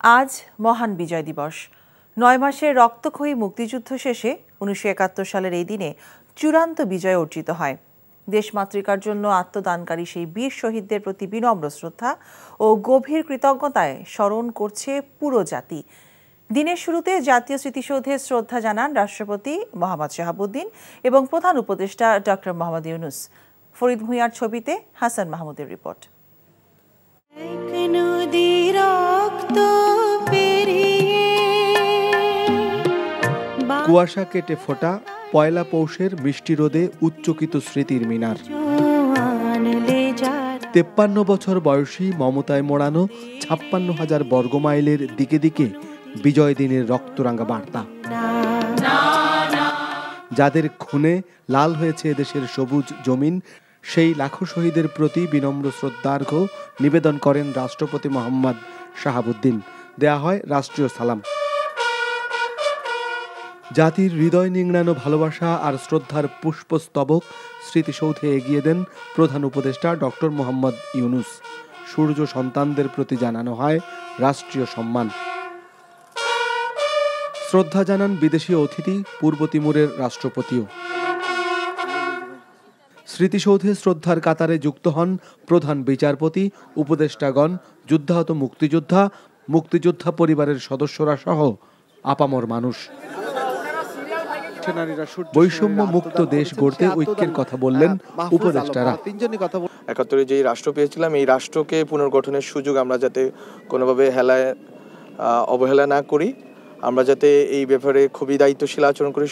আজ মহান বিজয় দিবস। ৯ মাসের রক্তক্ষয়ী মুক্তিযুদ্ধ শেষে ১৯৭১ সালের এই দিনে চূড়ান্ত বিজয় অর্জিত হয়। দেশমাতৃকার জন্য আত্মদানকারী সেই বীর শহীদদের প্রতি বিনম্র শ্রদ্ধা ও গভীর কৃতজ্ঞতায় স্মরণ করছে পুরো জাতি। দিনের শুরুতে জাতীয় স্মৃতিসৌধে শ্রদ্ধা জানান রাষ্ট্রপতি মোহাম্মদ শাহাবুদ্দিন এবং প্রধান উপদেষ্টা ডক্টর মোহাম্মদ ইউনূস। ফরিদ ভূঁইয়ার ছবিতে হাসান মাহমুদের রিপোর্ট। কুয়াশা কেটে ফোটা পয়লা পৌষের মিষ্টি রোদে উচ্চকিত স্মৃতির মিনার। ৫৩ বছর বয়সী মমতায় মোড়ানো ৫৬,০০০ বর্গমাইলের দিকে দিকে বিজয় দিনের রক্তরাঙা বার্তা। যাদের খুনে লাল হয়েছে এদেশের সবুজ জমিন, সেই লাখো শহীদের প্রতি বিনম্র শ্রদ্ধার্ঘ্য নিবেদন করেন রাষ্ট্রপতি মোহাম্মদ শাহাবুদ্দিন। দেয়া হয় রাষ্ট্রীয় সালাম। জাতির হৃদয় নিংড়ানো ভালোবাসা আর শ্রদ্ধার পুষ্পস্তবক স্মৃতিসৌধে এগিয়ে দেন প্রধান উপদেষ্টা ডক্টর মোহাম্মদ ইউনূস। সূর্য সন্তানদের প্রতি জানানো হয় রাষ্ট্রীয় সম্মান। শ্রদ্ধা জানান বিদেশি অতিথি পূর্ব তিমুরের রাষ্ট্রপতিও। স্মৃতিসৌধে শ্রদ্ধার কাতারে যুক্ত হন প্রধান বিচারপতি, উপদেষ্টাগণ, যুদ্ধাহত মুক্তিযোদ্ধা পরিবারের সদস্যরা সহ আপামর মানুষ। বৈষম্য মুক্ত দেশ গড়তে ঐক্যের কথা বললেন উপদেষ্টারা। ৭১ যে রাষ্ট্র পেয়েছিলাম, এই রাষ্ট্রকে পুনর্গঠনের সুযোগ আমরা যাতে কোনোভাবে অবহেলা না করি, আমরা যাতে এই ব্যাপারে খুবই দায়িত্বশীল আচরণ করি,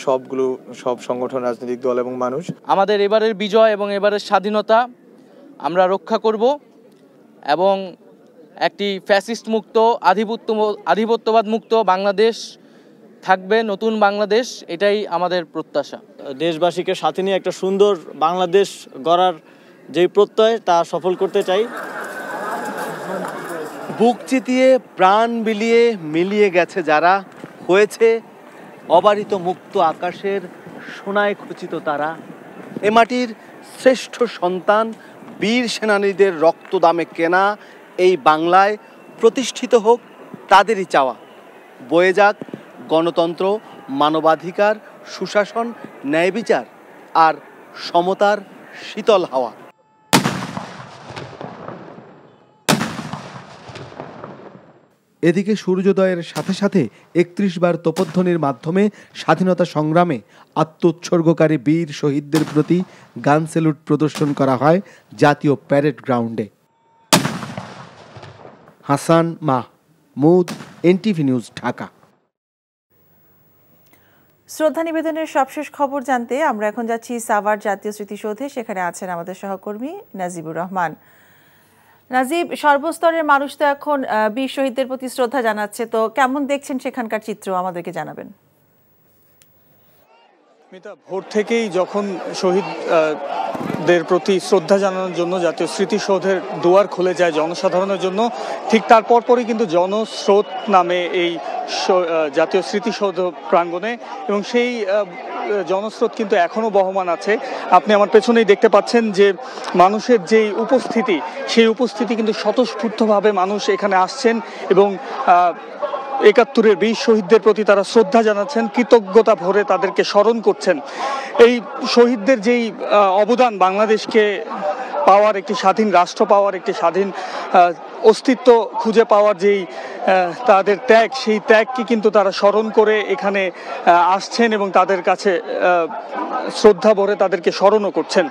সব সংগঠন, রাজনৈতিক দল এবং মানুষ। আমাদের এবারের বিজয় এবং এবারের স্বাধীনতা আমরা রক্ষা করব এবং একটি ফ্যাসিস্ট মুক্ত, আধিপত্যবাদ মুক্ত বাংলাদেশ থাকবে, নতুন বাংলাদেশ, এটাই আমাদের প্রত্যাশা। দেশবাসীকে সাথে নিয়ে একটা সুন্দর বাংলাদেশ গড়ার যেই প্রত্যয়, তা সফল করতে চাই। বুক চিতিয়ে প্রাণ বিলিয়ে মিলিয়ে গেছে যারা, হয়েছে অবারিত মুক্ত আকাশের সোনায় খচিত তারা। এ মাটির শ্রেষ্ঠ সন্তান বীর সেনানীদের রক্ত দামে কেনা এই বাংলায় প্রতিষ্ঠিত হোক তাদেরই চাওয়া। বয়ে যাক গণতন্ত্র, মানবাধিকার, সুশাসন, ন্যায় বিচার আর সমতার শীতল হাওয়া। এদিকে সূর্যোদয়ের সাথে সাথে ৩১ বার তোপধ্বনির মাধ্যমে স্বাধীনতা সংগ্রামে আত্মোৎসর্গকারী বীর শহীদদের প্রতি গান স্যালুট প্রদর্শন করা হয় জাতীয় প্যারেড গ্রাউন্ডে। Hasan Mahmud, NTV news, Dhaka. শ্রদ্ধা নিবেদনের সবশেষ খবর জানতে আমরা এখন যাচ্ছি সাভার জাতীয় স্মৃতিসৌধে। সেখানে আছেন আমাদের সহকর্মী নাজিবুর রহমান। নাজিব, সর্বস্তরের মানুষ তো এখন বীর শহীদদের প্রতি শ্রদ্ধা জানাচ্ছে, তো কেমন দেখছেন সেখানকার চিত্র আমাদেরকে জানাবেন। মিতা, ভোর থেকেই যখন শহীদদের প্রতি শ্রদ্ধা জানানোর জন্য জাতীয় স্মৃতিসৌধের দুয়ার খুলে যায় জনসাধারণের জন্য, ঠিক তারপর পরই কিন্তু জনস্রোত নামে এই জাতীয় স্মৃতিসৌধ প্রাঙ্গণে, এবং সেই জনস্রোত কিন্তু এখনও বহমান আছে। আপনি আমার পেছনেই দেখতে পাচ্ছেন যে মানুষের যেই উপস্থিতি, সেই উপস্থিতি কিন্তু স্বতঃস্ফূর্তভাবে মানুষ এখানে আসছেন এবং ৭১-এর বীর শহীদদের প্রতি তারা শ্রদ্ধা জানাচ্ছেন, কৃতজ্ঞতা ভরে তাদেরকে স্মরণ করছেন। এই শহীদদের যেই অবদান, বাংলাদেশকে পাওয়ার, একটি স্বাধীন রাষ্ট্র পাওয়ার, একটি স্বাধীন অস্তিত্ব খুঁজে পাওয়ার যেই তাদের ত্যাগ, সেই ত্যাগকে কিন্তু তারা স্মরণ করে এখানে আসছেন এবং তাদের কাছে শ্রদ্ধা ভরে তাদেরকে স্মরণও করছেন।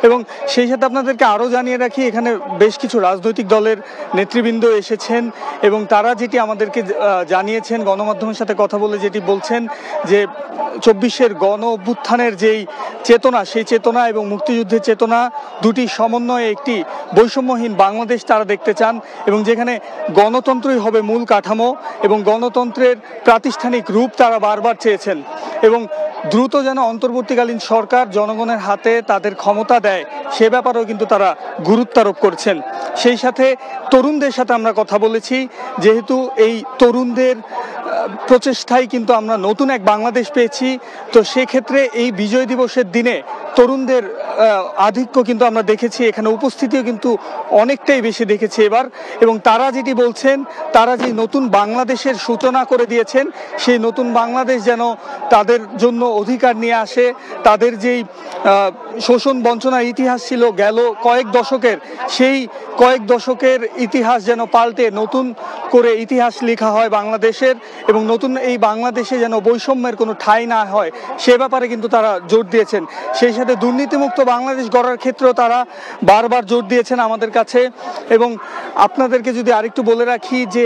এবং সেই সাথে আপনাদেরকে আরও জানিয়ে রাখি, এখানে বেশ কিছু রাজনৈতিক দলের নেতৃবৃন্দ এসেছেন এবং তারা যেটি আমাদেরকে জানিয়েছেন, গণমাধ্যমের সাথে কথা বলে যেটি বলছেন, যে ২৪-এর গণ অভ্যুত্থানের যেই চেতনা, সেই চেতনা এবং মুক্তিযুদ্ধের চেতনা দুটি সমন্বয়ে একটি বৈষম্যহীন বাংলাদেশ তারা দেখতে চান, এবং যেখানে গণতন্ত্রই হবে মূল কাঠামো এবং গণতন্ত্রের প্রাতিষ্ঠানিক রূপ তারা বারবার চেয়েছেন। এবং দ্রুত যেন অন্তর্বর্তীকালীন সরকার জনগণের হাতে তাদের ক্ষমতা দেয়, সে ব্যাপারেও কিন্তু তারা গুরুত্ব আরোপ করছেন। সেই সাথে তরুণদের সাথে আমরা কথা বলেছি, যেহেতু এই তরুণদের প্রচেষ্টায় কিন্তু আমরা নতুন এক বাংলাদেশ পেয়েছি। তো সেক্ষেত্রে এই বিজয় দিবসের দিনে তরুণদের আধিক্য কিন্তু আমরা দেখেছি, এখানে উপস্থিতিও কিন্তু অনেকটাই বেশি দেখেছি এবার। এবং তারা যেটি বলছেন, তারা যে নতুন বাংলাদেশের সূচনা করে দিয়েছেন, সেই নতুন বাংলাদেশ যেন তাদের জন্য অধিকার নিয়ে আসে। তাদের যেই শোষণ বঞ্চনার ইতিহাস ছিল গেল কয়েক দশকের, সেই কয়েক দশকের ইতিহাস যেন পাল্টে নতুন করে ইতিহাস লেখা হয় বাংলাদেশের, এবং নতুন এই বাংলাদেশে যেন বৈষম্যের কোনো ঠাঁই না হয় সে ব্যাপারে কিন্তু তারা জোর দিয়েছেন। সেই সাথে দুর্নীতিমুক্ত বাংলাদেশ গড়ার ক্ষেত্রেও তারা বারবার জোর দিয়েছেন আমাদের কাছে। এবং আপনাদেরকে যদি আরেকটু বলে রাখি যে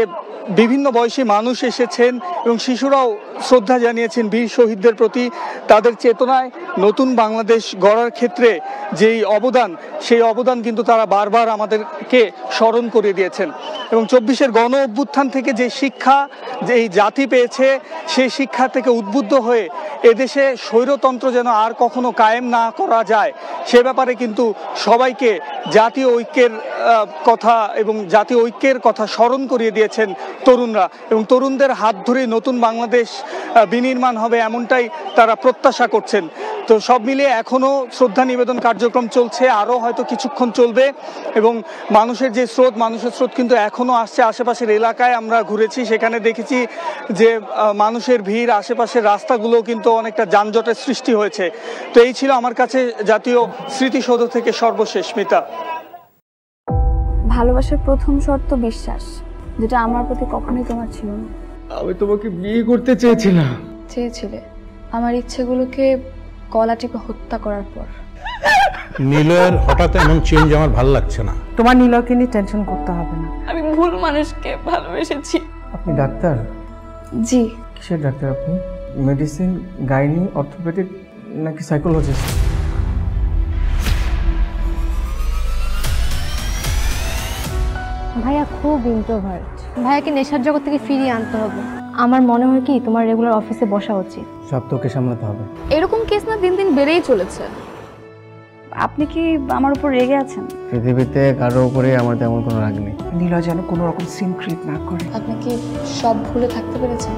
বিভিন্ন বয়সী মানুষ এসেছেন এবং শিশুরাও শ্রদ্ধা জানিয়েছেন বীর শহীদদের প্রতি। তাদের চেতনায় নতুন বাংলাদেশ গড়ার ক্ষেত্রে যেই অবদান, সেই অবদান কিন্তু তারা বারবার আমাদেরকে স্মরণ করিয়ে দিয়েছেন। এবং 24-এর গণ অভ্যুত্থান থেকে যে শিক্ষা যে এই জাতি পেয়েছে, সেই শিক্ষা থেকে উদ্বুদ্ধ হয়ে এদেশে স্বৈরতন্ত্র যেন আর কখনো কায়েম না করা যায় সে ব্যাপারে কিন্তু সবাইকে জাতীয় ঐক্যের কথা এবং জাতীয় ঐক্যের কথা স্মরণ করিয়ে দিয়েছেন তরুণরা। এবং তরুণদের হাত ধরে নতুন বাংলাদেশ বিনির্মাণ হবে এমনটাই তারা প্রত্যাশা করছেন। তো সব মিলিয়ে এখনও শ্রদ্ধা নিবেদন কার্যক্রম চলছে, আরও হয়তো কিছুক্ষণ চলবে। এবং মানুষের যে স্রোত, মানুষের স্রোত কিন্তু এখনও আসছে। আশেপাশের এলাকায় আমরা ঘুরেছি, সেখানে দেখেছি যে মানুষের ভিড়, আশেপাশের রাস্তাগুলো কিন্তু অনেকটা যানজটের সৃষ্টি হয়েছে। তো এই ছিল আমার কাছে জাতীয় স্মৃতিসৌধ থেকে সর্বশেষ। মিতা, ভালোবাসার প্রথম শর্ত বিশ্বাস, যেটা আমার প্রতি কখনোই তোমার ছিল না। আমি তোমাকে বিয়ে করতে চেয়েছিলাম। চেয়েছিলে আমার ইচ্ছেগুলোকে গলা টিপে হত্যা করার পর। নিলয়ের হঠাৎ এমন চেঞ্জ আমার ভালো লাগছে না। তোমার নিলয়কে নিয়ে টেনশন করতে হবে না। আমি ভুল মানুষকে ভালোবেসেছি। আপনি ডাক্তার? জি। কিসের ডাক্তার আপনি? মেডিসিন, গাইনি, অর্থোপেডিক নাকি সাইকোলজিস্ট? ভাইয়া খুব ইন্ট্রোভার্ট। ভাইয়াকে নেশার জগৎ থেকে ফিরিয়ে আনতে হবে। আমার মনে হয় কি তোমার রেগুলার অফিসে বসা উচিত। সব তোকে সামলাতে হবে। এরকম কেস না দিন দিন বেড়েই চলেছে। আপনি কি আমার উপর রেগে আছেন? পৃথিবীতে কারোর উপরে আমার তেমন কোনো রাগ নেই। নিলয় যেন কোনো রকম সিন ক্রিয়েট না করে। আপনি কি সব ভুলে থাকতে পেরেছেন?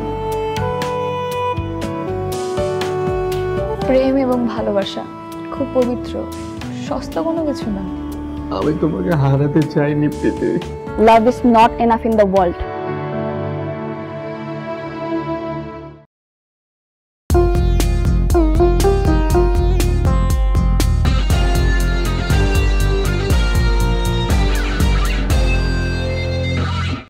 প্রেম এবং ভালোবাসা খুব পবিত্র, সস্তা কোনো কিছু না। আমি তোমাকে হারাতে চাইনি প্রীতি। Love is not enough in the world.